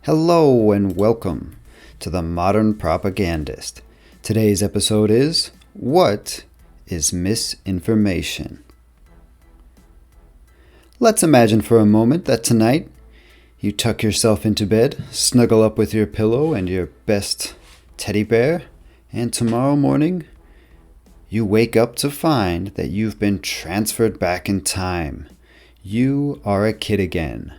Hello and welcome to the Modern Propagandist. Today's episode is, What is Misinformation? Let's imagine for a moment that tonight you tuck yourself into bed, snuggle up with your pillow and your best teddy bear, and tomorrow morning you wake up to find that you've been transferred back in time. You are a kid again.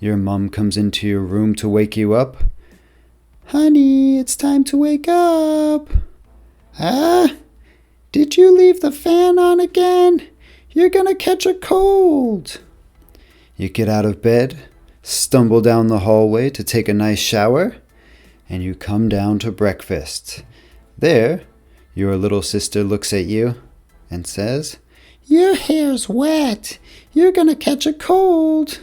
Your mom comes into your room to wake you up. Honey, it's time to wake up. Did you leave the fan on again? You're gonna catch a cold. You get out of bed, stumble down the hallway to take a nice shower, and you come down to breakfast. There, your little sister looks at you and says, "Your hair's wet. You're gonna catch a cold."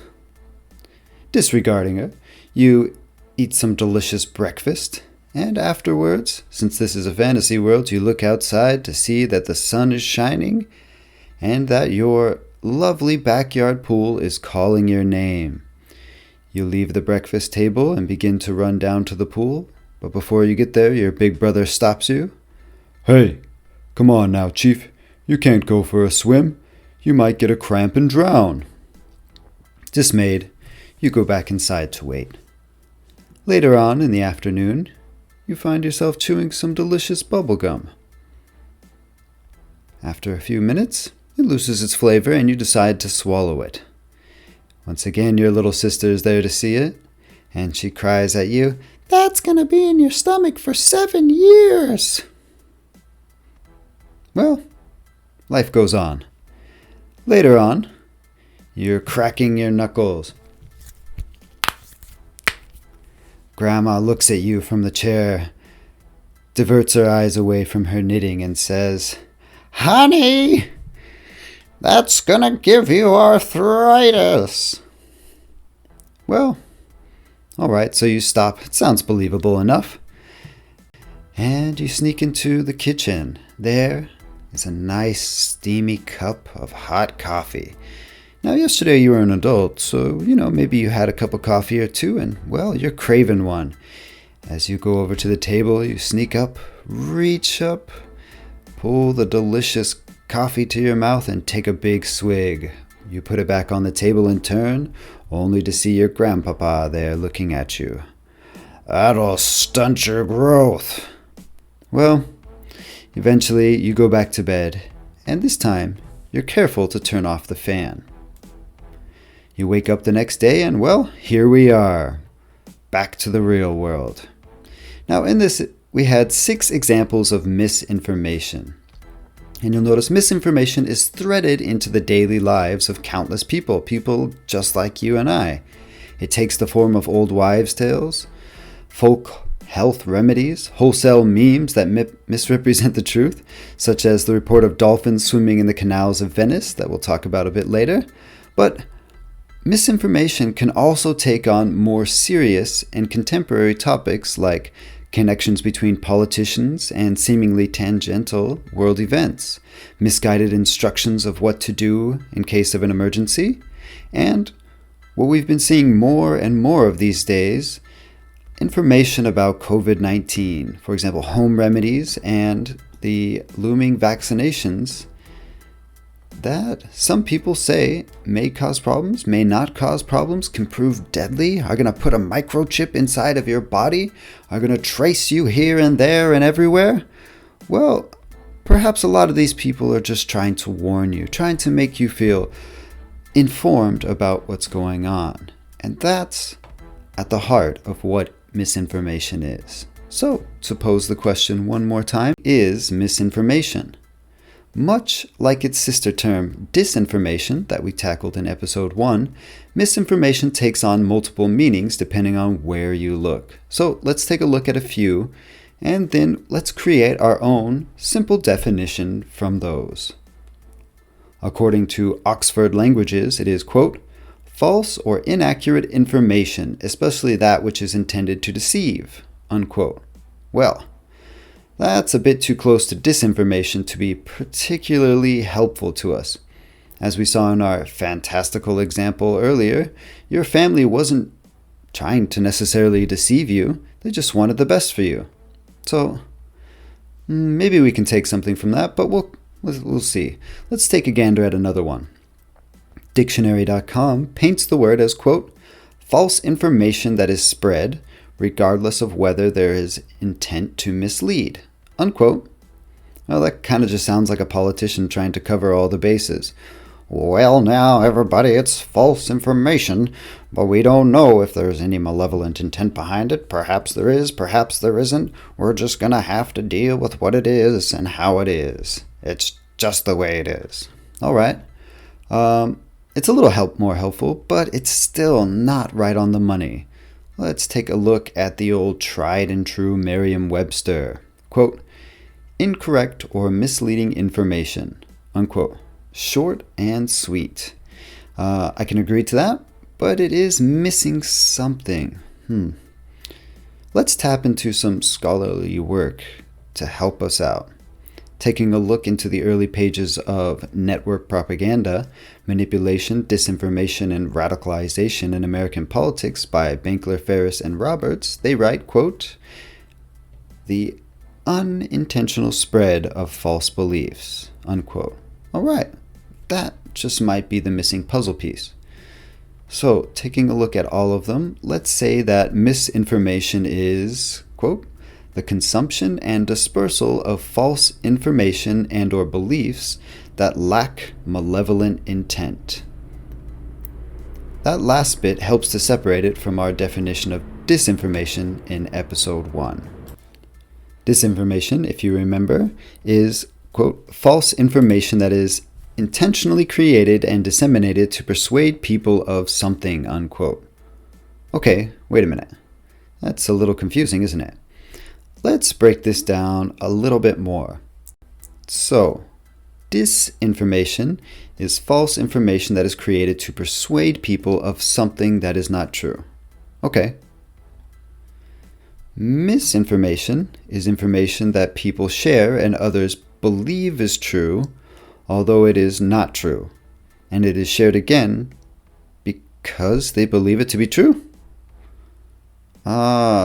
Disregarding her, you eat some delicious breakfast, and afterwards, since this is a fantasy world, you look outside to see that the sun is shining and that your lovely backyard pool is calling your name. You leave the breakfast table and begin to run down to the pool, but before you get there, your big brother stops you. "Hey, come on now, Chief. You can't go for a swim. You might get a cramp and drown." Dismayed, you go back inside to wait. Later on in the afternoon, you find yourself chewing some delicious bubble gum. After a few minutes, it loses its flavor and you decide to swallow it. Once again, your little sister is there to see it, and she cries at you, "That's gonna be in your stomach for 7 years." Well, life goes on. Later on, you're cracking your knuckles. Grandma looks at you from the chair, diverts her eyes away from her knitting and says, "Honey, that's gonna give you arthritis." Well, all right, so you stop. It sounds believable enough. And you sneak into the kitchen. There is a nice steamy cup of hot coffee. Now, yesterday you were an adult, so, maybe you had a cup of coffee or two, and, well, you're craving one. As you go over to the table, you sneak up, reach up, pull the delicious coffee to your mouth, and take a big swig. You put it back on the table and turn, only to see your grandpapa there looking at you. "That'll stunt your growth." Well, eventually you go back to bed, and this time you're careful to turn off the fan. You wake up the next day and, well, here we are, back to the real world. Now, in this, we had 6 examples of misinformation. And you'll notice misinformation is threaded into the daily lives of countless people just like you and I. It takes the form of old wives' tales, folk health remedies, wholesale memes that misrepresent the truth, such as the report of dolphins swimming in the canals of Venice that we'll talk about a bit later. But misinformation can also take on more serious and contemporary topics like connections between politicians and seemingly tangential world events, misguided instructions of what to do in case of an emergency, and what we've been seeing more and more of these days, information about COVID-19, for example, home remedies and the looming vaccinations that some people say may cause problems, may not cause problems, can prove deadly, are going to put a microchip inside of your body, are going to trace you here and there and everywhere. Well, perhaps a lot of these people are just trying to warn you, trying to make you feel informed about what's going on. And that's at the heart of what misinformation is. So, to pose the question one more time, is misinformation? Much like its sister term, disinformation, that we tackled in episode 1, misinformation takes on multiple meanings depending on where you look. So let's take a look at a few, and then let's create our own simple definition from those. According to Oxford Languages, it is, quote, "false or inaccurate information, especially that which is intended to deceive," unquote. Well, that's a bit too close to disinformation to be particularly helpful to us. As we saw in our fantastical example earlier, your family wasn't trying to necessarily deceive you. They just wanted the best for you. So maybe we can take something from that, but we'll see. Let's take a gander at another one. Dictionary.com paints the word as, quote, false information that is spread regardless of whether there is intent to mislead, unquote. Well, that kind of just sounds like a politician trying to cover all the bases. Well, now, everybody, it's false information, but we don't know if there's any malevolent intent behind it. Perhaps there is, perhaps there isn't. We're just going to have to deal with what it is and how it is. It's just the way it is. All right. It's a little more helpful, but it's still not right on the money. Let's take a look at the old tried and true Merriam-Webster. Quote, incorrect or misleading information, unquote. Short and sweet. I can agree to that, but it is missing something. Let's tap into some scholarly work to help us out. Taking a look into the early pages of Network Propaganda, Manipulation, Disinformation, and Radicalization in American Politics by Bankler, Ferris, and Roberts, they write, quote, the unintentional spread of false beliefs, unquote. All right, that just might be the missing puzzle piece. So, taking a look at all of them, let's say that misinformation is, quote, the consumption and dispersal of false information and or beliefs that lack malevolent intent. That last bit helps to separate it from our definition of disinformation in episode 1. Disinformation, if you remember, is, quote, false information that is intentionally created and disseminated to persuade people of something, unquote. Okay, wait a minute. That's a little confusing, isn't it? Let's break this down a little bit more. So, disinformation is false information that is created to persuade people of something that is not true. Okay. Misinformation is information that people share and others believe is true, although it is not true, and it is shared again because they believe it to be true.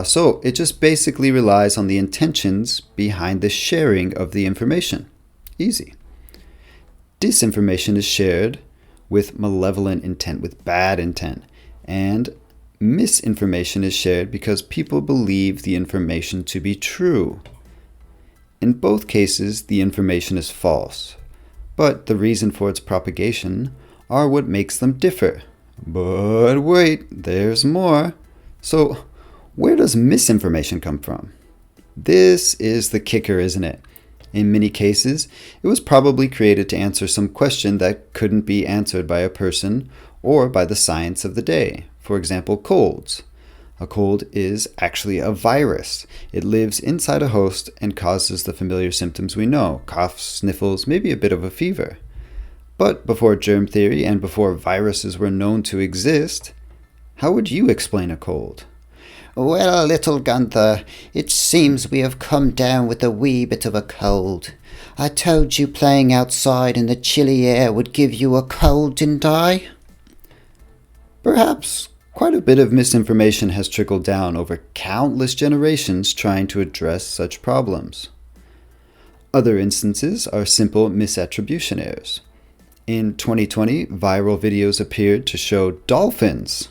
So it just basically relies on the intentions behind the sharing of the information. Easy. Disinformation is shared with malevolent intent, with bad intent, and misinformation is shared because people believe the information to be true. In both cases, the information is false, but the reason for its propagation are what makes them differ. But wait, there's more. So, where does misinformation come from? This is the kicker, isn't it? In many cases, it was probably created to answer some question that couldn't be answered by a person or by the science of the day. For example, colds. A cold is actually a virus. It lives inside a host and causes the familiar symptoms we know: coughs, sniffles, maybe a bit of a fever. But before germ theory and before viruses were known to exist, how would you explain a cold? Well, little Gunther, it seems we have come down with a wee bit of a cold. I told you playing outside in the chilly air would give you a cold, didn't I? Perhaps quite a bit of misinformation has trickled down over countless generations trying to address such problems. Other instances are simple misattribution errors. In 2020, viral videos appeared to show dolphins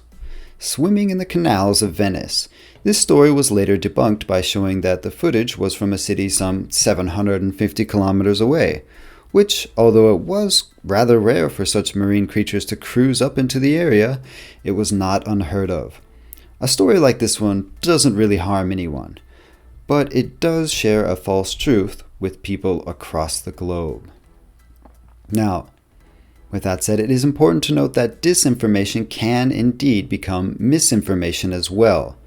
swimming in the canals of Venice. This story was later debunked by showing that the footage was from a city some 750 kilometers away, which, although it was rather rare for such marine creatures to cruise up into the area, it was not unheard of. A story like this one doesn't really harm anyone, but it does share a false truth with people across the globe. Now, with that said, it is important to note that disinformation can indeed become misinformation as well.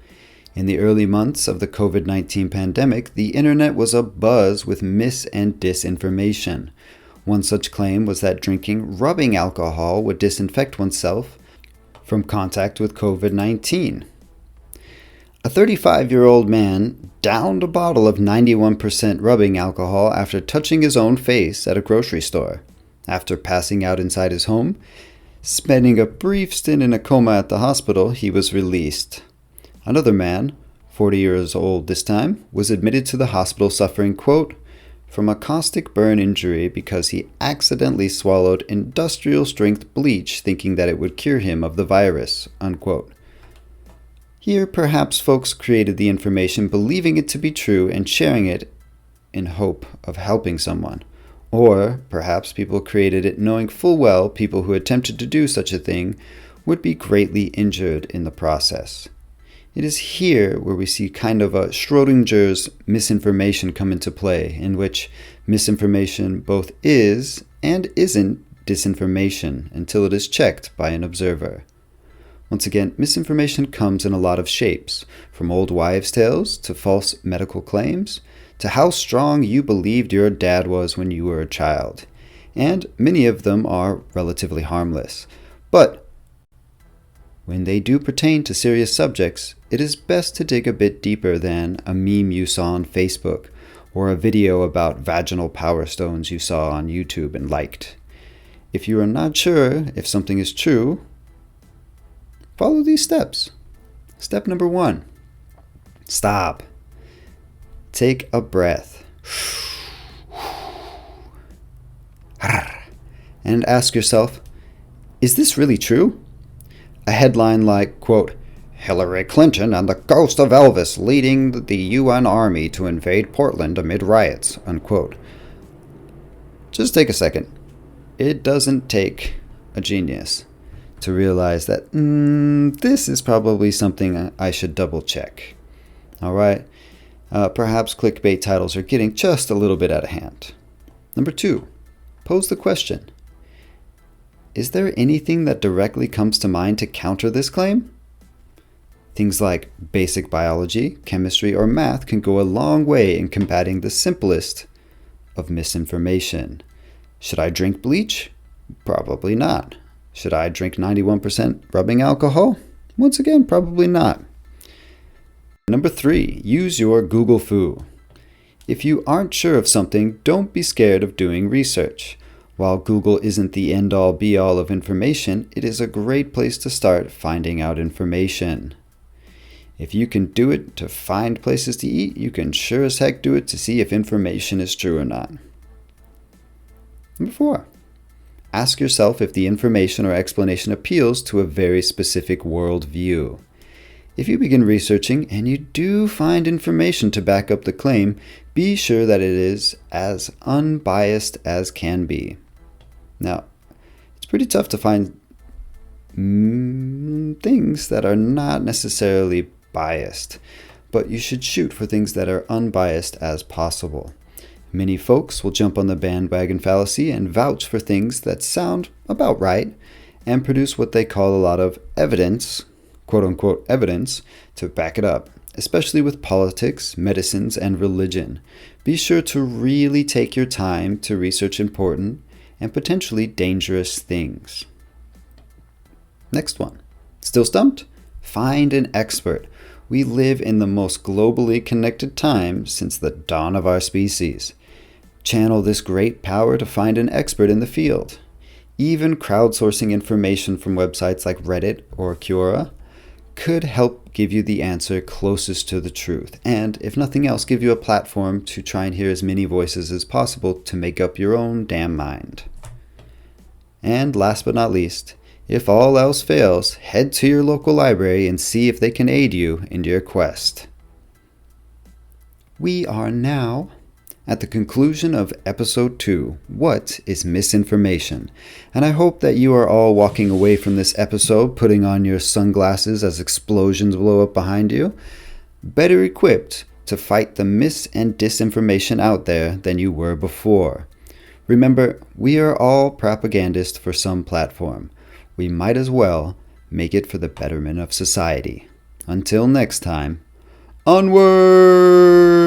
In the early months of the COVID-19 pandemic, the internet was abuzz with mis- and disinformation. One such claim was that drinking rubbing alcohol would disinfect oneself from contact with COVID-19. A 35-year-old man downed a bottle of 91% rubbing alcohol after touching his own face at a grocery store. After passing out inside his home, spending a brief stint in a coma at the hospital, he was released. Another man, 40 years old this time, was admitted to the hospital suffering, quote, from a caustic burn injury because he accidentally swallowed industrial-strength bleach thinking that it would cure him of the virus, unquote. Here, perhaps folks created the information believing it to be true and sharing it in hope of helping someone. Or perhaps people created it knowing full well people who attempted to do such a thing would be greatly injured in the process. It is here where we see kind of a Schrodinger's misinformation come into play, in which misinformation both is and isn't disinformation until it is checked by an observer. Once again, misinformation comes in a lot of shapes, from old wives' tales to false medical claims, to how strong you believed your dad was when you were a child. And many of them are relatively harmless. But when they do pertain to serious subjects, it is best to dig a bit deeper than a meme you saw on Facebook or a video about vaginal power stones you saw on YouTube and liked. If you are not sure if something is true, follow these steps. Step number 1. Stop. Take a breath. And ask yourself, is this really true? A headline like, quote, Hillary Clinton and the ghost of Elvis leading the UN army to invade Portland amid riots, unquote. Just take a second. It doesn't take a genius to realize that this is probably something I should double check. All right? Perhaps clickbait titles are getting just a little bit out of hand. Number 2, pose the question. Is there anything that directly comes to mind to counter this claim? Things like basic biology, chemistry, or math can go a long way in combating the simplest of misinformation. Should I drink bleach? Probably not. Should I drink 91% rubbing alcohol? Once again, probably not. Number 3, use your Google foo. If you aren't sure of something, don't be scared of doing research. While Google isn't the end-all be-all of information, it is a great place to start finding out information. If you can do it to find places to eat, you can sure as heck do it to see if information is true or not. Number 4, ask yourself if the information or explanation appeals to a very specific worldview. If you begin researching and you do find information to back up the claim, be sure that it is as unbiased as can be. Now, it's pretty tough to find things that are not necessarily biased, but you should shoot for things that are unbiased as possible. Many folks will jump on the bandwagon fallacy and vouch for things that sound about right and produce what they call a lot of evidence, quote-unquote evidence, to back it up, especially with politics, medicines, and religion. Be sure to really take your time to research important and potentially dangerous things. Next one. Still stumped? Find an expert. We live in the most globally connected time since the dawn of our species. Channel this great power to find an expert in the field. Even crowdsourcing information from websites like Reddit or Quora could help give you the answer closest to the truth, and if nothing else, give you a platform to try and hear as many voices as possible to make up your own damn mind. And last but not least, if all else fails, head to your local library and see if they can aid you in your quest. We are now at the conclusion of episode 2, What is Misinformation? And I hope that you are all walking away from this episode putting on your sunglasses as explosions blow up behind you, better equipped to fight the mis and disinformation out there than you were before. Remember, we are all propagandists for some platform. We might as well make it for the betterment of society. Until next time, onward!